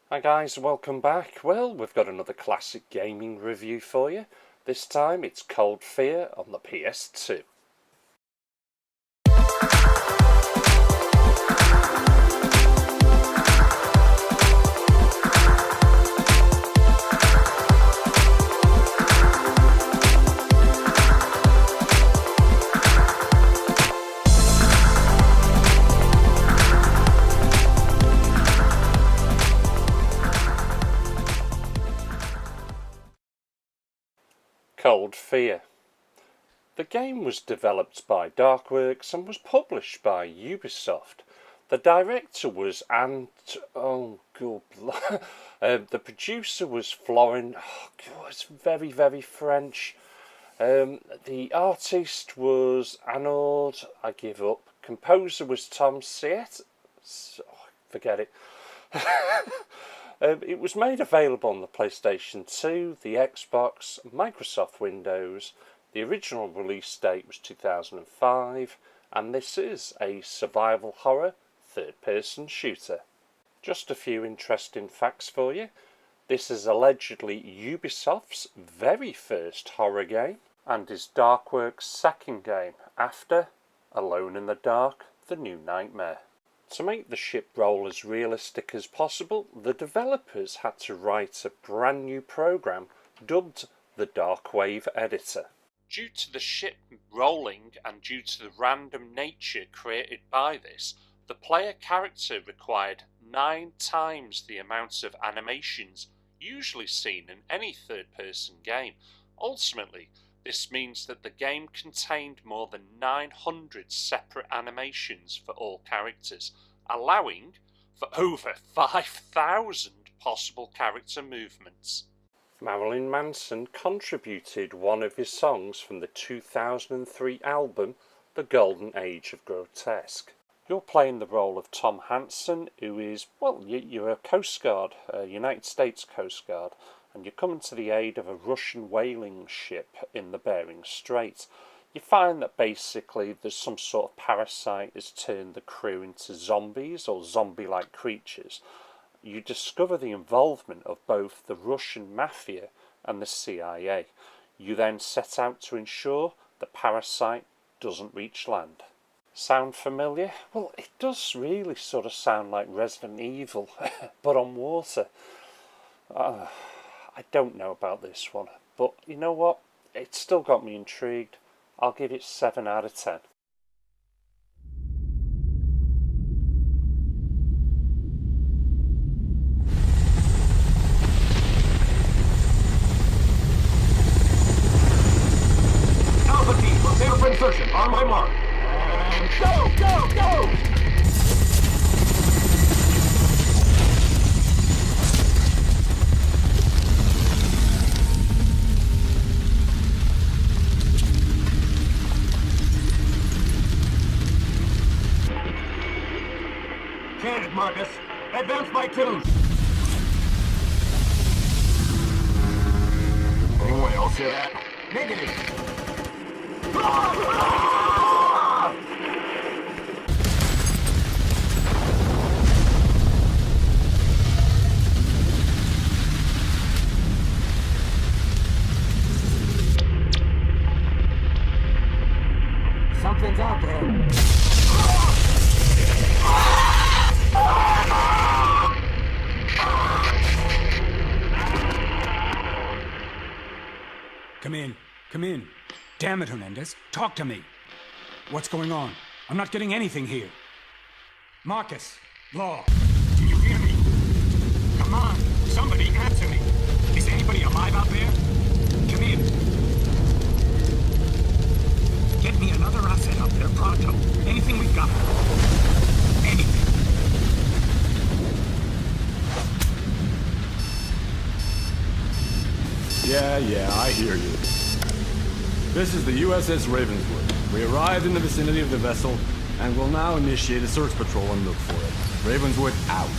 Hi guys, welcome back. Well, we've got another classic gaming review for you. This time it's Cold Fear on the PS2. Cold Fear. The game was developed by Darkworks and was published by Ubisoft. The director was the producer was Florin. Oh God, it's very, very French. The artist was Arnaud. I give up. Composer was Tom Siet. Forget it. It was made available on the PlayStation 2, the Xbox, Microsoft Windows. The original release date was 2005, and this is a survival horror third-person shooter. Just a few interesting facts for you. This is allegedly Ubisoft's very first horror game, and is Darkworks' second game after Alone in the Dark: The New Nightmare. To make the ship roll as realistic as possible, the developers had to write a brand new program dubbed the Darkwave Editor. Due to the ship rolling and due to the random nature created by this, the player character required 9 times the amount of animations usually seen in any third-person game. Ultimately, this means that the game contained more than 900 separate animations for all characters, allowing for over 5,000 possible character movements. Marilyn Manson contributed one of his songs from the 2003 album The Golden Age of Grotesque. You're playing the role of Tom Hansen, who is, you're a Coast Guard, a United States Coast Guard, and you're coming to the aid of a Russian whaling ship in the Bering Strait. You find that basically there's some sort of parasite has turned the crew into zombies or zombie-like creatures. You discover the involvement of both the Russian mafia and the CIA. You then set out to ensure the parasite doesn't reach land. Sound familiar? Well, it does really sort of sound like Resident Evil, but on water. I don't know about this one, but you know what? It's still got me intrigued. I'll give it 7 out of 10. Alpha team, prepare for insertion. On my mark. And go! Candid, Marcus. Advance by 2s. Anyone else hear that? Negative. Something's out there. Come in. Damn it, Hernandez. Talk to me. What's going on? I'm not getting anything here. Marcus, Law. Can you hear me? Come on, somebody answer me. Is anybody alive out there? Come in. Get me another asset up there, pronto. Anything we've got. Anything. Yeah, I hear you. This is the USS Ravenswood. We arrived in the vicinity of the vessel and will now initiate a search patrol and look for it. Ravenswood out.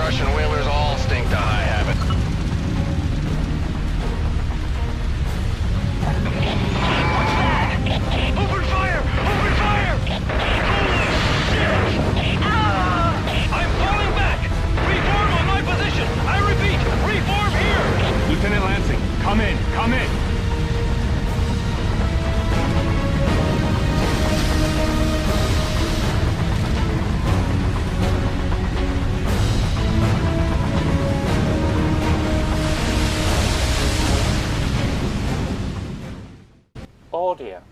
Russian whalers all stink to high habit. What's that? Open fire! Open fire! Holy shit! Ah! I'm falling back! Reform on my position! I repeat, reform here! Lieutenant Lansing, come in, come in! Audio.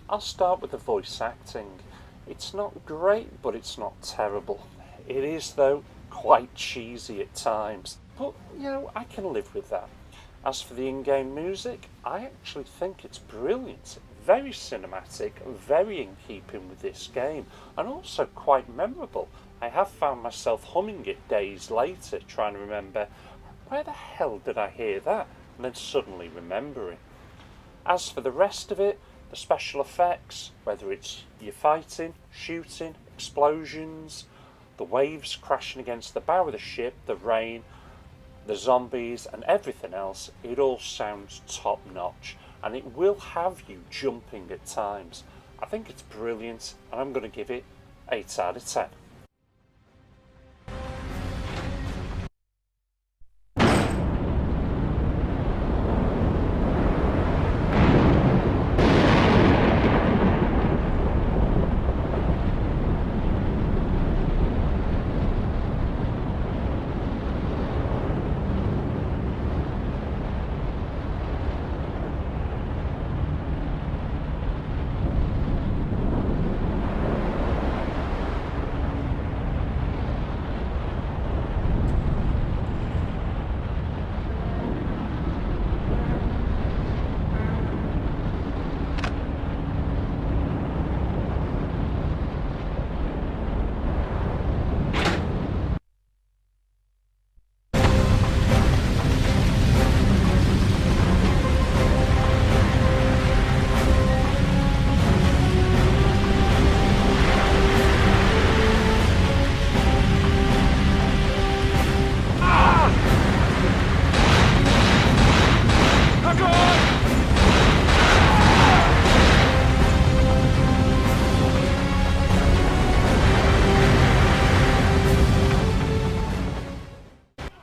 I'll start with the voice acting. It's not great, but it's not terrible. It is, though, quite cheesy at times. But, I can live with that. As for the in-game music, I actually think it's brilliant. Very cinematic, very in keeping with this game, and also quite memorable. I have found myself humming it days later, trying to remember, where the hell did I hear that? And then suddenly remembering. As for the rest of it, the special effects, whether it's you fighting, shooting, explosions, the waves crashing against the bow of the ship, the rain, the zombies and everything else, it all sounds top notch, and it will have you jumping at times. I think it's brilliant, and I'm going to give it 8 out of 10.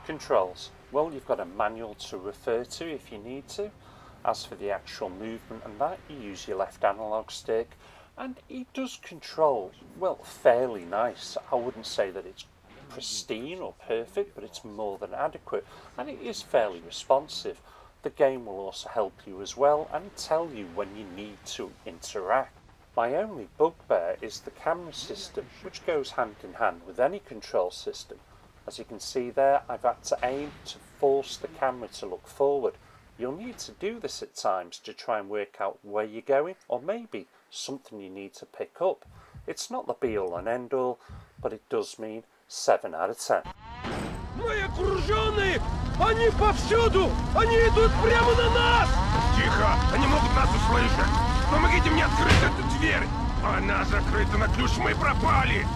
Controls. Well, you've got a manual to refer to if you need to. As for the actual movement and that, you use your left analog stick, and it does control, well, fairly nice. I wouldn't say that it's pristine or perfect, but it's more than adequate, and it is fairly responsive. The game will also help you as well and tell you when you need to interact. My only bugbear is the camera system, which goes hand in hand with any control system. As you can see there, I've had to aim to force the camera to look forward. You'll need to do this at times to try and work out where you're going, or maybe something you need to pick up. It's not the be-all and end-all, but it does mean 7 out of 10. Мы окружены! Они повсюду! Они идут прямо на нас! Тихо! Они могут нас услышать! Помогите мне открыть эту дверь! Она закрыта на ключ, мы пропали!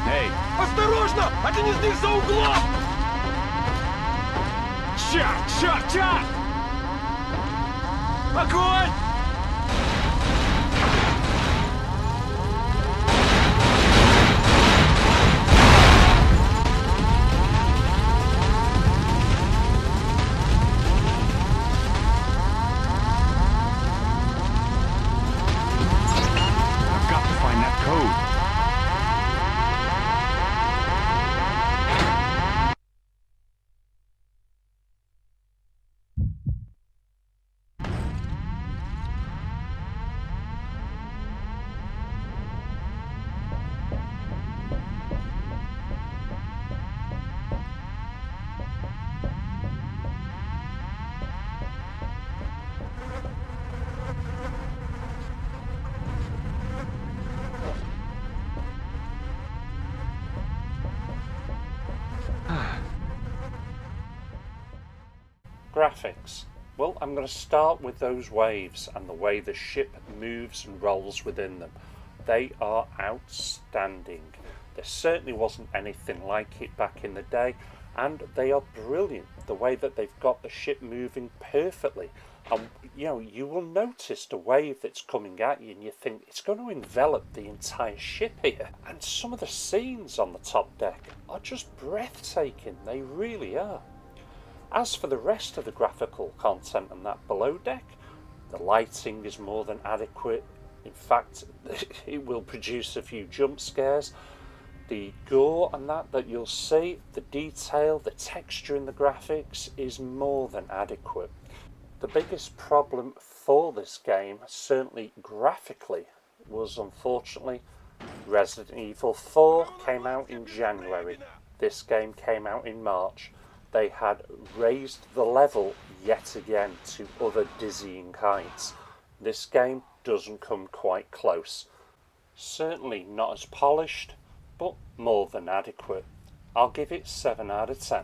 Hey, Осторожно! Один из них за углом! Черт! Черт! Черт! Огонь! I've got to find that code. Graphics. Well, I'm going to start with those waves and the way the ship moves and rolls within them. They are outstanding. There certainly wasn't anything like it back in the day, and they are brilliant. The way that they've got the ship moving perfectly. And you will notice the wave that's coming at you and you think it's going to envelop the entire ship here. And some of the scenes on the top deck are just breathtaking, they really are. As for the rest of the graphical content on that below deck, the lighting is more than adequate. In fact, it will produce a few jump scares. The gore and that you'll see, the detail, the texture in the graphics is more than adequate. The biggest problem for this game, certainly graphically, was unfortunately Resident Evil 4 came out in January. This game came out in March. They had raised the level yet again to other dizzying heights. This game doesn't come quite close. Certainly not as polished, but more than adequate. I'll give it 7 out of 10.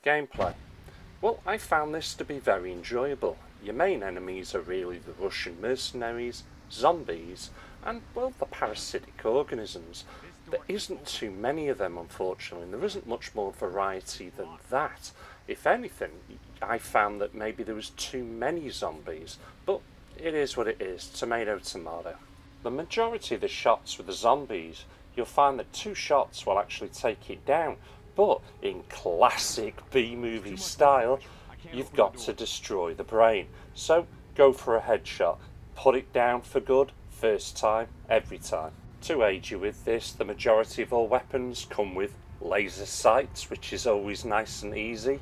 Gameplay. Well, I found this to be very enjoyable. Your main enemies are really the Russian mercenaries, zombies, and, well, the parasitic organisms. There isn't too many of them, unfortunately, and there isn't much more variety than that. If anything, I found that maybe there was too many zombies, but it is what it is, tomato, tomato. The majority of the shots with the zombies, you'll find that 2 shots will actually take it down, but in classic B-movie style, you've got to destroy the brain. So go for a headshot, put it down for good, first time, every time. To aid you with this, the majority of all weapons come with laser sights, which is always nice and easy.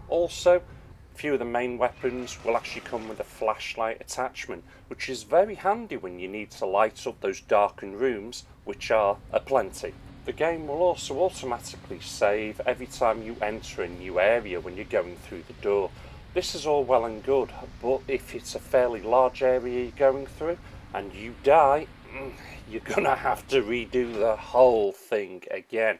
Also, a few of the main weapons will actually come with a flashlight attachment, which is very handy when you need to light up those darkened rooms, which are aplenty. The game will also automatically save every time you enter a new area when you're going through the door. This is all well and good, but if it's a fairly large area you're going through and you die, you're gonna have to redo the whole thing again.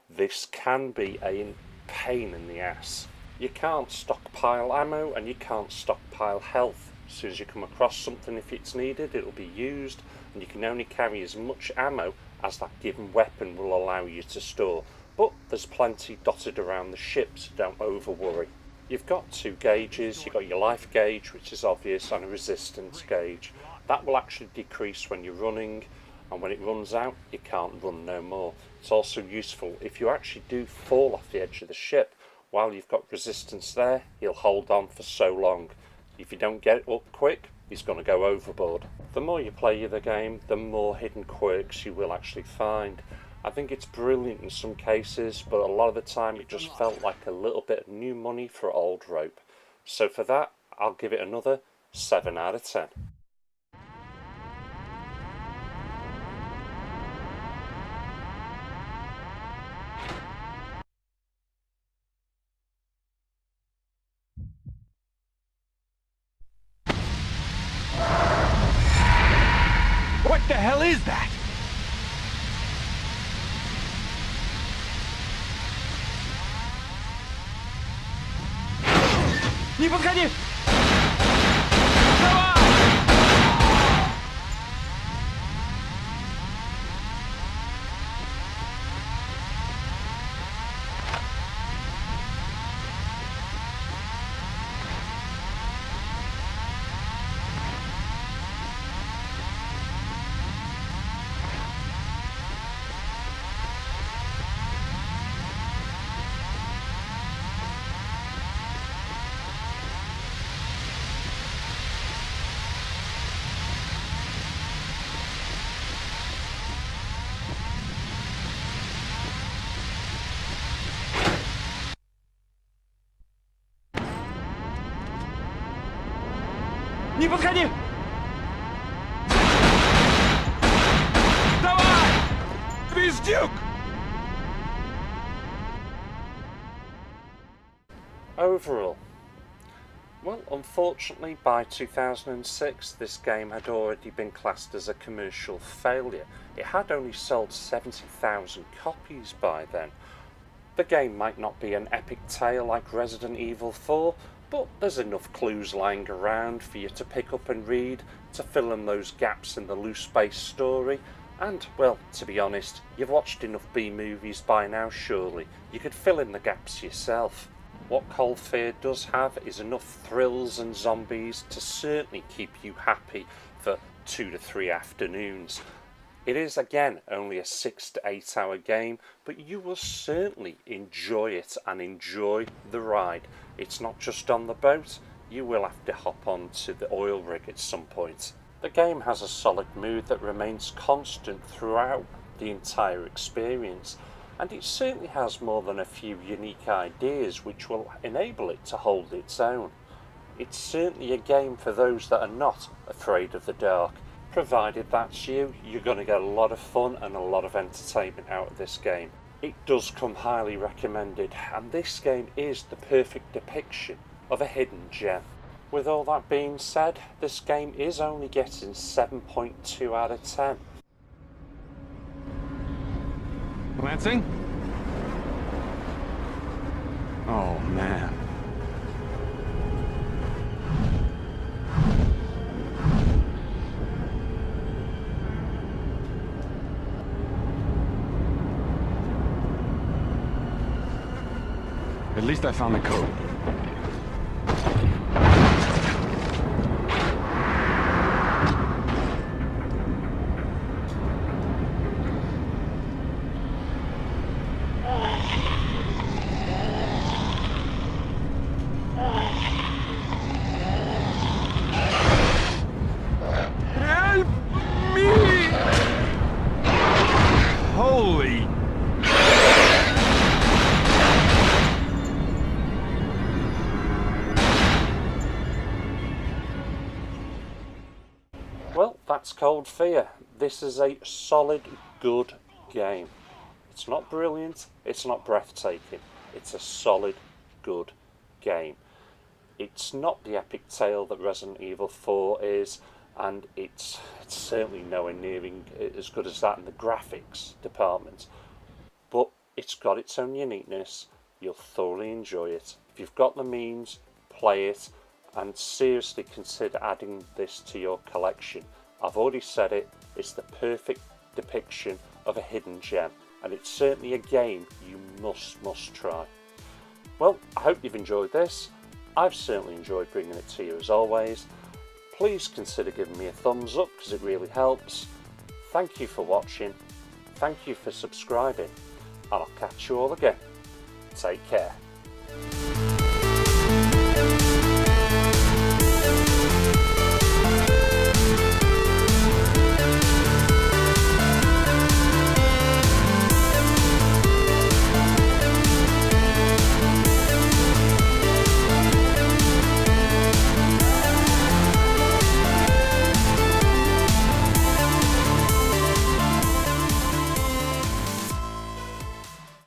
This can be a pain in the ass. You can't stockpile ammo and you can't stockpile health. As soon as you come across something, if it's needed, it'll be used, and you can only carry as much ammo as that given weapon will allow you to store. But there's plenty dotted around the ship, so don't over worry. You've got 2 gauges. You've got your life gauge, which is obvious, and a resistance gauge. That will actually decrease when you're running, and when it runs out, you can't run no more. It's also useful if you actually do fall off the edge of the ship. While you've got resistance there, you'll hold on for so long. If you don't get it up quick, he's going to go overboard. The more you play the game, the more hidden quirks you will actually find. I think it's brilliant in some cases, but a lot of the time it just felt like a little bit of new money for old rope. So for that, I'll give it another 7 out of 10. What the hell is that? Не подходи! Не подходи! Давай! Пиздюк! Overall, well, unfortunately by 2006 this game had already been classed as a commercial failure. It had only sold 70,000 copies by then. The game might not be an epic tale like Resident Evil 4, but there's enough clues lying around for you to pick up and read to fill in those gaps in the loose-based story. And, well, to be honest, you've watched enough B-movies by now, surely. You could fill in the gaps yourself. What Cold Fear does have is enough thrills and zombies to certainly keep you happy for 2 to 3 afternoons. It is, again, only a 6 to 8 hour game, but you will certainly enjoy it and enjoy the ride. It's not just on the boat, you will have to hop on to the oil rig at some point. The game has a solid mood that remains constant throughout the entire experience, and it certainly has more than a few unique ideas which will enable it to hold its own. It's certainly a game for those that are not afraid of the dark. Provided that's you, you're going to get a lot of fun and a lot of entertainment out of this game. It does come highly recommended, and this game is the perfect depiction of a hidden gem. With all that being said, this game is only getting 7.2 out of 10. Lansing? Oh, man. At least I found the code. Help me! Holy... Well, that's Cold Fear. This is a solid, good game. It's not brilliant, it's not breathtaking. It's a solid, good game. It's not the epic tale that Resident Evil 4 is, and it's certainly nowhere near as good as that in the graphics department. But it's got its own uniqueness. You'll thoroughly enjoy it. If you've got the means, play it, and seriously consider adding this to your collection. I've already said it, it's the perfect depiction of a hidden gem, and it's certainly a game you must try. Well, I hope you've enjoyed this. I've certainly enjoyed bringing it to you as always. Please consider giving me a thumbs up because it really helps. Thank you for watching, thank you for subscribing, and I'll catch you all again. Take care.